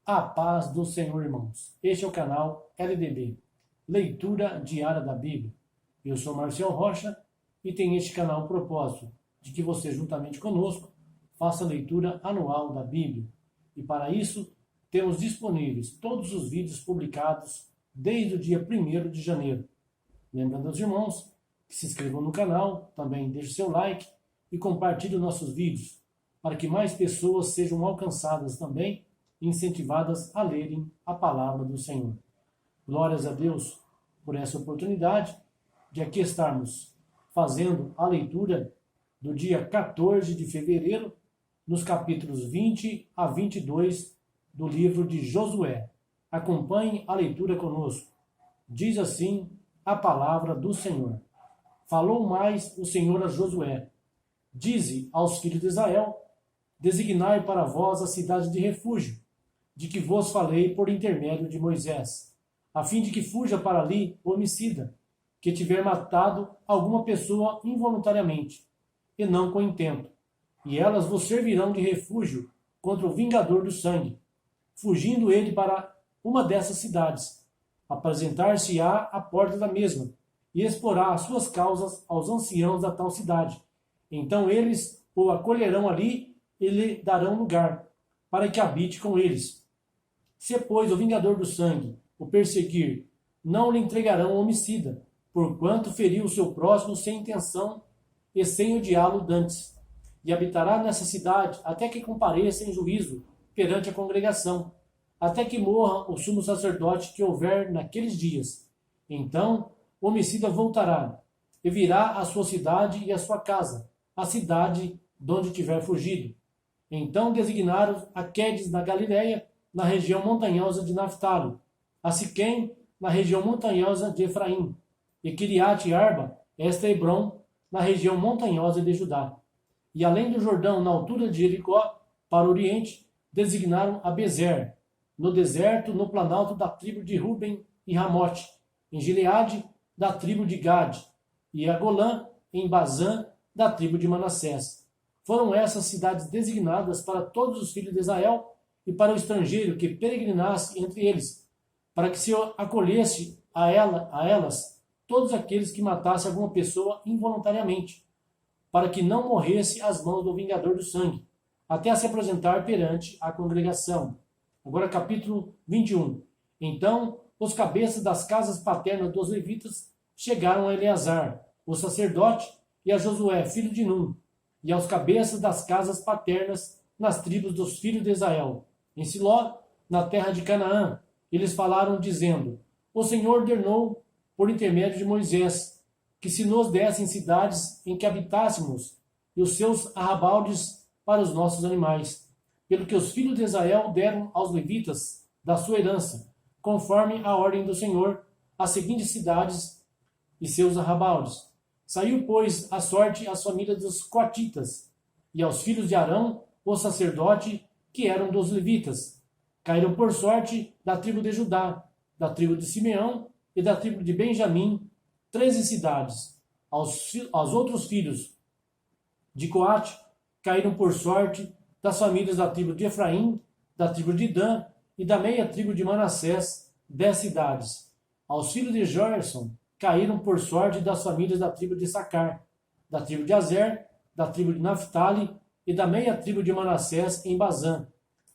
A paz do Senhor, irmãos. Este é o canal LDB, Leitura Diária da Bíblia. Eu sou Marcial Rocha e tenho este canal o propósito de que você, juntamente conosco, faça a leitura anual da Bíblia. E para isso, temos disponíveis todos os vídeos publicados desde o dia 1º de janeiro. Lembrando aos irmãos que se inscrevam no canal, também deixe seu like e compartilhe nossos vídeos, para que mais pessoas sejam alcançadas também, incentivadas a lerem a palavra do Senhor. Glórias a Deus por essa oportunidade de aqui estarmos fazendo a leitura do dia 14 de fevereiro, nos capítulos 20 a 22 do livro de Josué. Acompanhe a leitura conosco. Diz assim a palavra do Senhor. Falou mais o Senhor a Josué: Dize aos filhos de Israel: designai para vós a cidade de refúgio, de que vos falei por intermédio de Moisés, a fim de que fuja para ali o homicida, que tiver matado alguma pessoa involuntariamente, e não com intento. E elas vos servirão de refúgio contra o vingador do sangue, fugindo ele para uma dessas cidades. Apresentar-se-á à porta da mesma, e exporá as suas causas aos anciãos da tal cidade. Então eles o acolherão ali e lhe darão lugar, para que habite com eles. Se, pois, o vingador do sangue o perseguir, não lhe entregarão o homicida, porquanto feriu o seu próximo sem intenção e sem odiá-lo dantes. E habitará nessa cidade até que compareça em juízo perante a congregação, até que morra o sumo sacerdote que houver naqueles dias. Então o homicida voltará e virá à sua cidade e à sua casa, a cidade de onde tiver fugido. Então designaram a Quedes na Galileia, na região montanhosa de Naftali, a Siquém, na região montanhosa de Efraim, e Kiriat Arba, esta Hebron, na região montanhosa de Judá. E além do Jordão, na altura de Jericó, para o oriente, designaram a Bezer, no deserto, no planalto da tribo de Ruben e Ramote, em Gileade, da tribo de Gade, e a Golã, em Bazã, da tribo de Manassés. Foram essas cidades designadas para todos os filhos de Israel e para o estrangeiro que peregrinasse entre eles, para que se acolhesse a elas todos aqueles que matassem alguma pessoa involuntariamente, para que não morresse às mãos do vingador do sangue, até se apresentar perante a congregação. Agora capítulo 21. Então os cabeças das casas paternas dos levitas chegaram a Eleazar, o sacerdote, e a Josué, filho de Num, e aos cabeças das casas paternas nas tribos dos filhos de Israel, em Siló, na terra de Canaã. Eles falaram, dizendo: O Senhor ordenou, por intermédio de Moisés, que se nos dessem cidades em que habitássemos, e os seus arrabaldes para os nossos animais, pelo que os filhos de Israel deram aos levitas da sua herança, conforme a ordem do Senhor, as seguintes cidades e seus arrabaldes. Saiu, pois, a sorte às famílias dos coatitas, e aos filhos de Arão, o sacerdote, que eram dos levitas. Caíram por sorte da tribo de Judá, da tribo de Simeão e da tribo de Benjamim, 13 cidades. Aos outros filhos de Coate, caíram por sorte das famílias da tribo de Efraim, da tribo de Dan e da meia tribo de Manassés, 10 cidades. Aos filhos de Gerson, caíram por sorte das famílias da tribo de Sacar, da tribo de Azer, da tribo de Naftali e da meia tribo de Manassés em Bazã,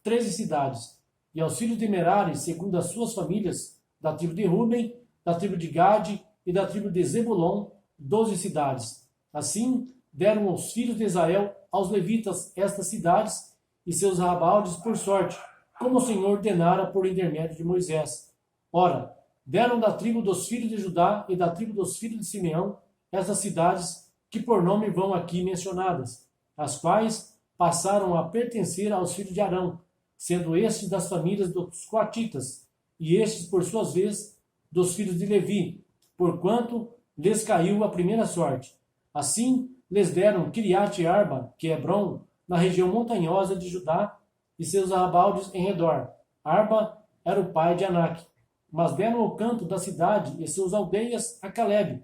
13 cidades. E aos filhos de Merari, segundo as suas famílias, da tribo de Ruben, da tribo de Gade e da tribo de Zebulon, 12 cidades. Assim deram os filhos de Israel aos levitas estas cidades e seus arrabaldes por sorte, como o Senhor ordenara por intermédio de Moisés. Ora, deram da tribo dos filhos de Judá e da tribo dos filhos de Simeão essas cidades que por nome vão aqui mencionadas, as quais passaram a pertencer aos filhos de Arão, sendo estes das famílias dos coatitas, e estes, por suas vezes, dos filhos de Levi, porquanto lhes caiu a primeira sorte. Assim, lhes deram Kiriat Arba, que é Hebron, na região montanhosa de Judá, e seus arrabaldes em redor. Arba era o pai de Anak. Mas deram o canto da cidade e suas aldeias a Calebe,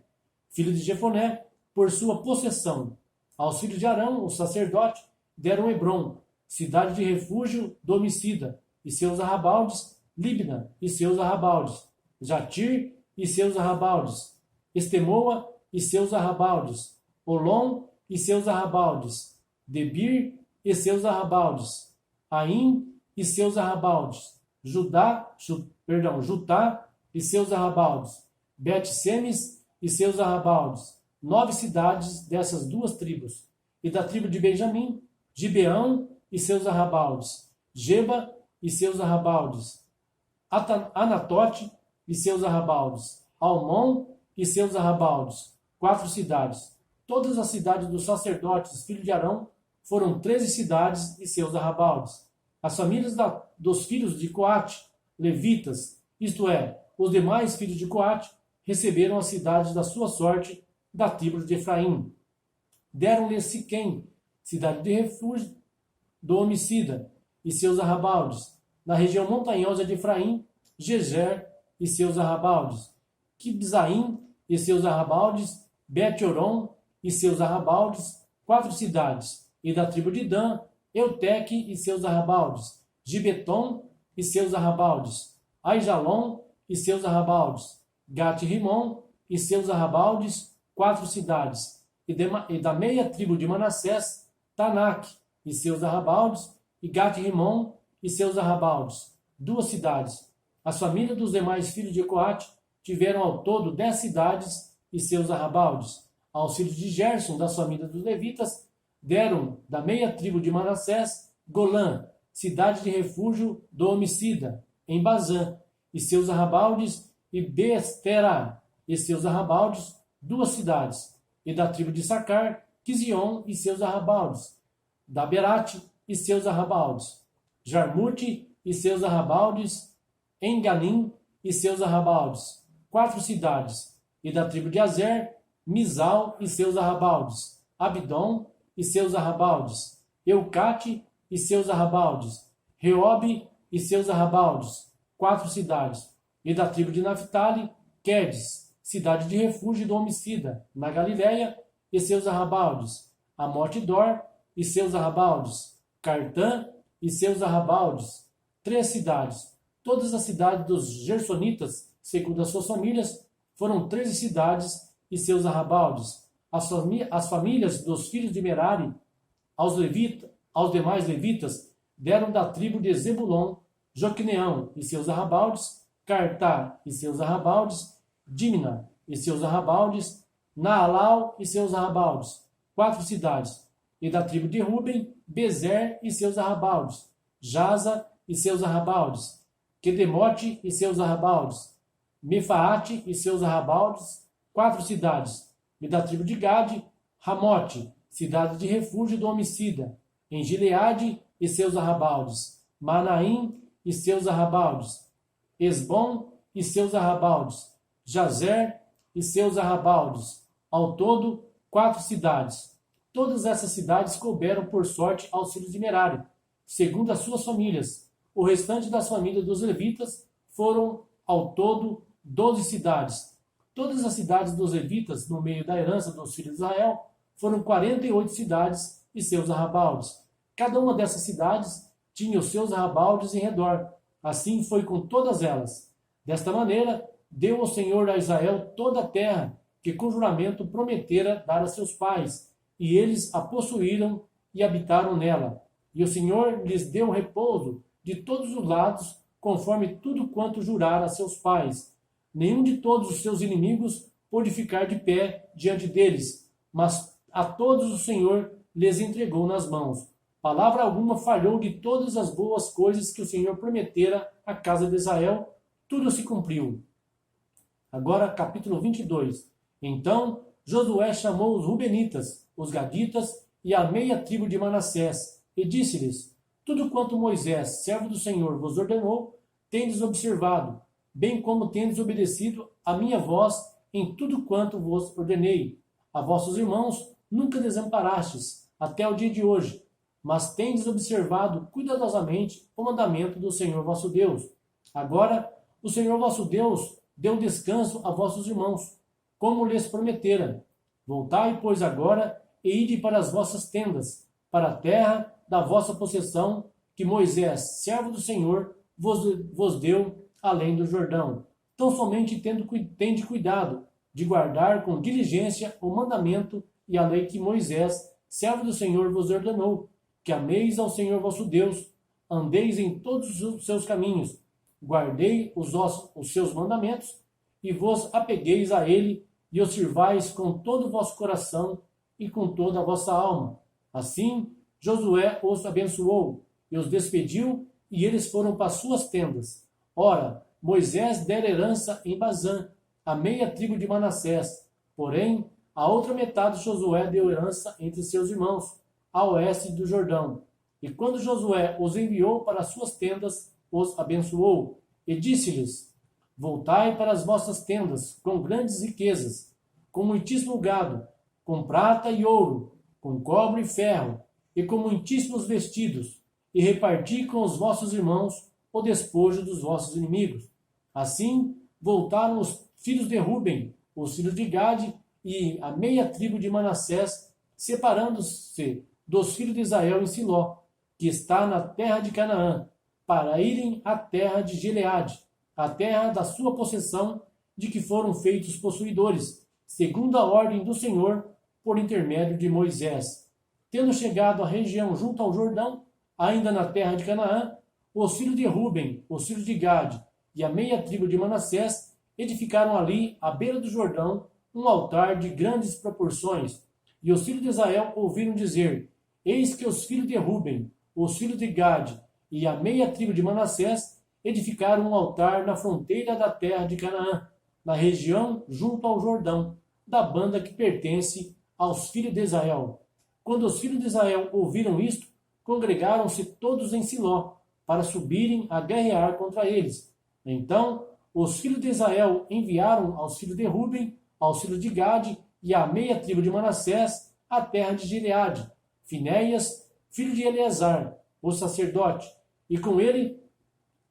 filho de Jefoné, por sua possessão. Aos filhos de Arão, o sacerdote, deram Hebron, cidade de refúgio do homicida, e seus arrabaldes, Libna e seus arrabaldes, Jatir e seus arrabaldes, Estemoa e seus arrabaldes, Olom e seus arrabaldes, Debir e seus arrabaldes, Aim e seus arrabaldes, Jutá e seus arrabaldes, Bet-Semes e seus arrabaldes, 9 cidades dessas 2 tribos, e da tribo de Benjamim, Gibeão e seus arrabaldes, Geba e seus arrabaldes, Anatote e seus arrabaldes, Almon e seus arrabaldes, 4 cidades. Todas as cidades dos sacerdotes, filhos de Arão, foram 13 cidades e seus arrabaldes. As famílias dos filhos de Coate, levitas, isto é, os demais filhos de Coate, receberam as cidades da sua sorte da tribo de Efraim. Deram-lhe Siquém, cidade de refúgio do homicida, e seus arrabaldes. Na região montanhosa de Efraim, Gezer e seus arrabaldes, Quibzaim e seus arrabaldes, Bet-Oron e seus arrabaldes, 4 cidades. E da tribo de Dan, Euteque e seus arrabaldes, Gibeton e seus arrabaldes, Aijalon e seus arrabaldes, Gat-Rimon e seus arrabaldes, 4 cidades. E da meia tribo de Manassés, Tanak e seus arrabaldes, e Gat-Rimon e seus arrabaldes, 2 cidades. As famílias dos demais filhos de Coate tiveram ao todo 10 cidades e seus arrabaldes. Aos filhos de Gerson, das famílias dos levitas, deram da meia tribo de Manassés, Golã, cidade de refúgio do homicida, em Bazã, e seus arrabaldes, e Beestera, e seus arrabaldes, 2 cidades. E da tribo de Sacar, Quizion e seus arrabaldes, Daberate e seus arrabaldes, Jarmute e seus arrabaldes, Enganim e seus arrabaldes, 4 cidades. E da tribo de Azer, Misal e seus arrabaldes, Abdom e seus arrabaldes, Eucate e seus arrabaldes, Reobe e seus arrabaldes, 4 cidades. E da tribo de Naphtali, Quedes, cidade de refúgio do homicida, na Galiléia, e seus arrabaldes, Amote-Dor e seus arrabaldes, Cartã e seus arrabaldes, 3 cidades. Todas as cidades dos Gersonitas, segundo as suas famílias, foram 13 cidades e seus arrabaldes. As famílias dos filhos de Merari, aos demais levitas, deram da tribo de Zebulon, Joqueneão e seus arrabaldes, Cartá e seus arrabaldes, Dimna e seus arrabaldes, Naalau e seus arrabaldes, 4 cidades. E da tribo de Ruben, Bezer e seus arrabaldes, Jaza e seus arrabaldes, Quedemote e seus arrabaldes, Mefaate e seus arrabaldes, 4 cidades. E da tribo de Gade, Ramote, cidade de refúgio do homicida, em Gileade e seus arrabaldes, Manaim e seus arrabaldes, Esbom e seus arrabaldes, Jazer e seus arrabaldes, ao todo 4 cidades. Todas essas cidades couberam por sorte aos filhos de Merari, segundo as suas famílias. O restante das famílias dos levitas foram ao todo 12 cidades. Todas as cidades dos levitas, no meio da herança dos filhos de Israel, foram 48 cidades e seus arrabaldes. Cada uma dessas cidades tinha os seus arrabaldes em redor. Assim foi com todas elas. Desta maneira, deu o Senhor a Israel toda a terra, que com juramento prometera dar a seus pais, e eles a possuíram e habitaram nela. E o Senhor lhes deu repouso de todos os lados, conforme tudo quanto jurara a seus pais. Nenhum de todos os seus inimigos pôde ficar de pé diante deles, mas a todos o Senhor lhes entregou nas mãos. Palavra alguma falhou de todas as boas coisas que o Senhor prometera à casa de Israel, tudo se cumpriu. Agora, capítulo 22. Então Josué chamou os Rubenitas, os Gaditas e a meia tribo de Manassés, e disse-lhes: tudo quanto Moisés, servo do Senhor, vos ordenou, tendes observado, bem como tendes obedecido a minha voz em tudo quanto vos ordenei. A vossos irmãos nunca desamparastes, até o dia de hoje, mas tendes observado cuidadosamente o mandamento do Senhor vosso Deus. Agora, o Senhor vosso Deus deu descanso a vossos irmãos, como lhes prometera. Voltai, pois, agora, e ide para as vossas tendas, para a terra da vossa possessão, que Moisés, servo do Senhor, vos deu além do Jordão. Tão somente tende cuidado de guardar com diligência o mandamento e a lei que Moisés, servo do Senhor, vos ordenou, que ameis ao Senhor vosso Deus, andeis em todos os seus caminhos, guardei os seus mandamentos, e vos apegueis a ele, e os sirvais com todo o vosso coração e com toda a vossa alma. Assim, Josué os abençoou, e os despediu, e eles foram para suas tendas. Ora, Moisés dera herança em Bazã, a meia tribo de Manassés, porém, a outra metade Josué deu herança entre seus irmãos, a oeste do Jordão. E quando Josué os enviou para suas tendas, os abençoou, e disse-lhes: Voltai para as vossas tendas, com grandes riquezas, com muitíssimo gado, com prata e ouro, com cobre e ferro, e com muitíssimos vestidos, e reparti com os vossos irmãos o despojo dos vossos inimigos. Assim voltaram os filhos de Ruben, os filhos de Gade e a meia tribo de Manassés, separando-se dos filhos de Israel em Siló, que está na terra de Canaã, para irem à terra de Gileade, a terra da sua possessão, de que foram feitos possuidores, segundo a ordem do Senhor, por intermédio de Moisés. Tendo chegado à região junto ao Jordão, ainda na terra de Canaã, os filhos de Ruben, os filhos de Gade e a meia tribo de Manassés edificaram ali, à beira do Jordão, um altar de grandes proporções. E os filhos de Israel ouviram dizer: Eis que os filhos de Ruben, os filhos de Gade e a meia tribo de Manassés edificaram um altar na fronteira da terra de Canaã, na região junto ao Jordão, da banda que pertence aos filhos de Israel. Quando os filhos de Israel ouviram isto, congregaram-se todos em Siló, para subirem a guerrear contra eles. Então, os filhos de Israel enviaram aos filhos de Ruben, aos filhos de Gade e à meia tribo de Manassés, a terra de Gileade, Finéias, filho de Eleazar, o sacerdote, e com ele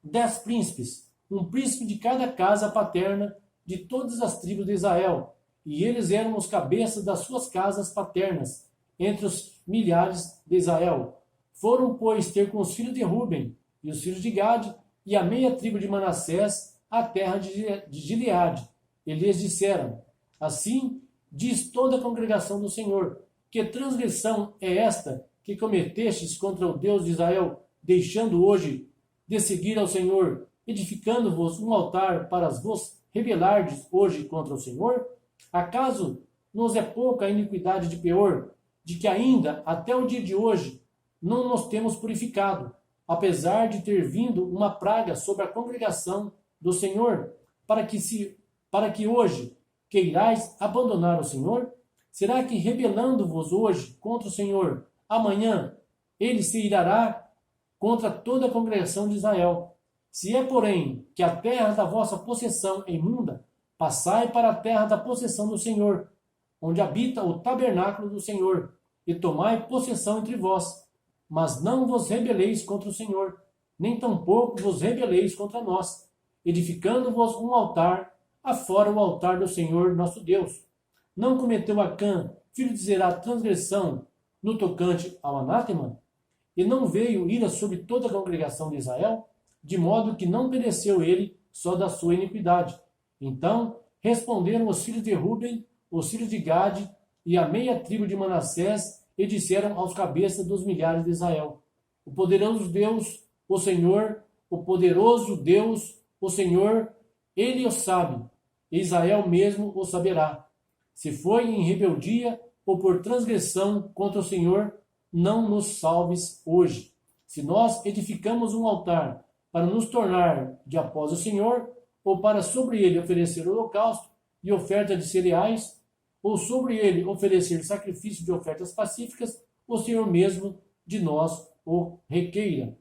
10 príncipes, um príncipe de cada casa paterna de todas as tribos de Israel, e eles eram os cabeças das suas casas paternas, entre os milhares de Israel. Foram, pois, ter com os filhos de Ruben e os filhos de Gade e a meia tribo de Manassés a terra de Gileade. E lhes disseram: Assim diz toda a congregação do Senhor, que transgressão é esta que cometestes contra o Deus de Israel, deixando hoje de seguir ao Senhor, edificando-vos um altar para vos rebelardes hoje contra o Senhor? Acaso nos é pouca a iniquidade de Peor, de que ainda até o dia de hoje não nos temos purificado, apesar de ter vindo uma praga sobre a congregação do Senhor, para que hoje queirais abandonar o Senhor? Será que, rebelando-vos hoje contra o Senhor, amanhã ele se irará contra toda a congregação de Israel? Se é, porém, que a terra da vossa possessão é imunda, passai para a terra da possessão do Senhor, onde habita o tabernáculo do Senhor, e tomai possessão entre vós. Mas não vos rebeleis contra o Senhor, nem tampouco vos rebeleis contra nós, edificando-vos um altar, afora o altar do Senhor nosso Deus. Não cometeu Acã, filho de Zerá, transgressão no tocante ao anátema? E não veio ira sobre toda a congregação de Israel? De modo que não pereceu ele só da sua iniquidade. Então responderam os filhos de Ruben, os filhos de Gade e a meia tribo de Manassés, e disseram aos cabeças dos milhares de Israel: O poderoso Deus, o Senhor, o poderoso Deus, o Senhor, ele o sabe, e Israel mesmo o saberá. Se foi em rebeldia ou por transgressão contra o Senhor, não nos salves hoje. Se nós edificamos um altar para nos tornar de após o Senhor, ou para sobre ele oferecer holocausto e oferta de cereais, ou sobre ele oferecer sacrifício de ofertas pacíficas, o Senhor mesmo de nós o requeira.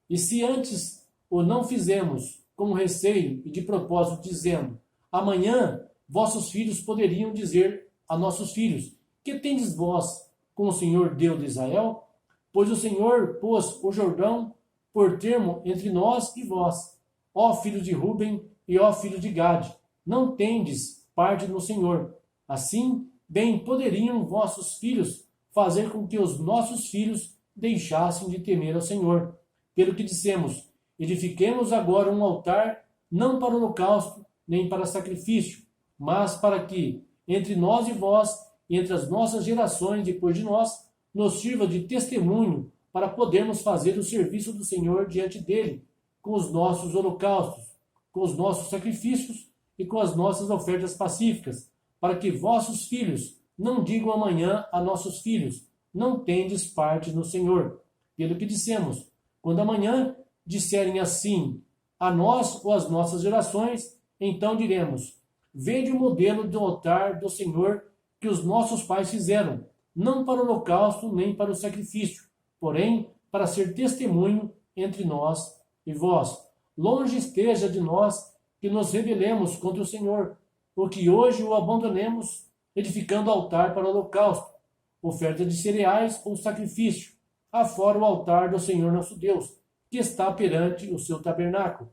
E se antes o não fizemos com receio e de propósito, dizendo: Amanhã vossos filhos poderiam dizer a nossos filhos: Que tendes vós com o Senhor Deus de Israel? Pois o Senhor pôs o Jordão por termo entre nós e vós, ó filhos de Ruben e ó filhos de Gade, não tendes parte no Senhor. Assim, bem poderiam vossos filhos fazer com que os nossos filhos deixassem de temer ao Senhor. Pelo que dissemos: edifiquemos agora um altar, não para holocausto, nem para sacrifício, mas para que, entre nós e vós, e entre as nossas gerações depois de nós, nos sirva de testemunho para podermos fazer o serviço do Senhor diante dele, com os nossos holocaustos, com os nossos sacrifícios e com as nossas ofertas pacíficas, para que vossos filhos não digam amanhã a nossos filhos, não tendes parte no Senhor. Pelo que dissemos, quando amanhã disserem assim a nós ou às nossas gerações, então diremos, vede o modelo do altar do Senhor que os nossos pais fizeram, não para o holocausto nem para o sacrifício, porém para ser testemunho entre nós e vós. Longe esteja de nós que nos rebelemos contra o Senhor, porque hoje o abandonemos, edificando altar para o holocausto, oferta de cereais ou sacrifício, afora o altar do Senhor nosso Deus, que está perante o seu tabernáculo.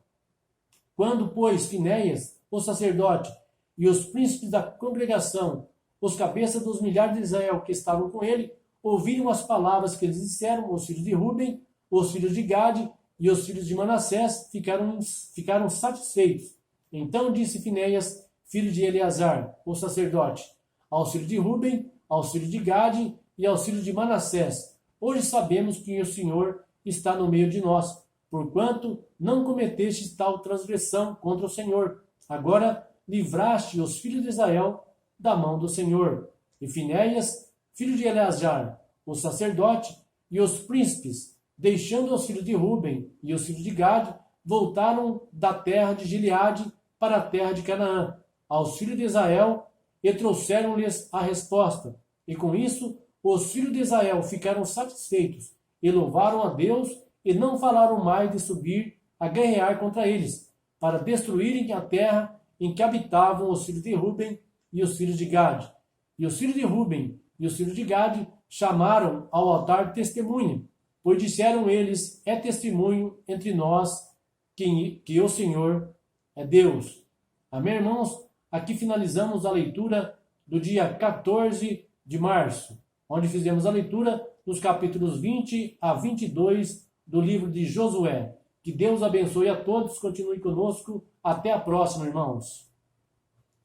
Quando, pois, Finéias, o sacerdote, e os príncipes da congregação, os cabeças dos milhares de Israel que estavam com ele, ouviram as palavras que eles disseram, os filhos de Ruben, os filhos de Gade e os filhos de Manassés ficaram satisfeitos. Então disse Finéias, filho de Eleazar, o sacerdote, aos filhos de Ruben, aos filhos de Gade e aos filhos de Manassés, hoje sabemos que o Senhor está no meio de nós, porquanto não cometeste tal transgressão contra o Senhor. Agora livraste os filhos de Israel da mão do Senhor. E Finéias, filho de Eleazar, o sacerdote, e os príncipes, deixando os filhos de Ruben e os filhos de Gade, voltaram da terra de Gileade para a terra de Canaã, aos filhos de Israel, e trouxeram-lhes a resposta. E com isso, os filhos de Israel ficaram satisfeitos, e louvaram a Deus, e não falaram mais de subir a guerrear contra eles, para destruírem a terra em que habitavam os filhos de Ruben e os filhos de Gade. E os filhos de Ruben e os filhos de Gade chamaram ao altar testemunha, pois disseram eles, é testemunho entre nós que o Senhor é Deus. Amém, irmãos? Aqui finalizamos a leitura do dia 14 de março, onde fizemos a leitura dos capítulos 20 a 22 do livro de Josué. Que Deus abençoe a todos, continue conosco. Até a próxima, irmãos.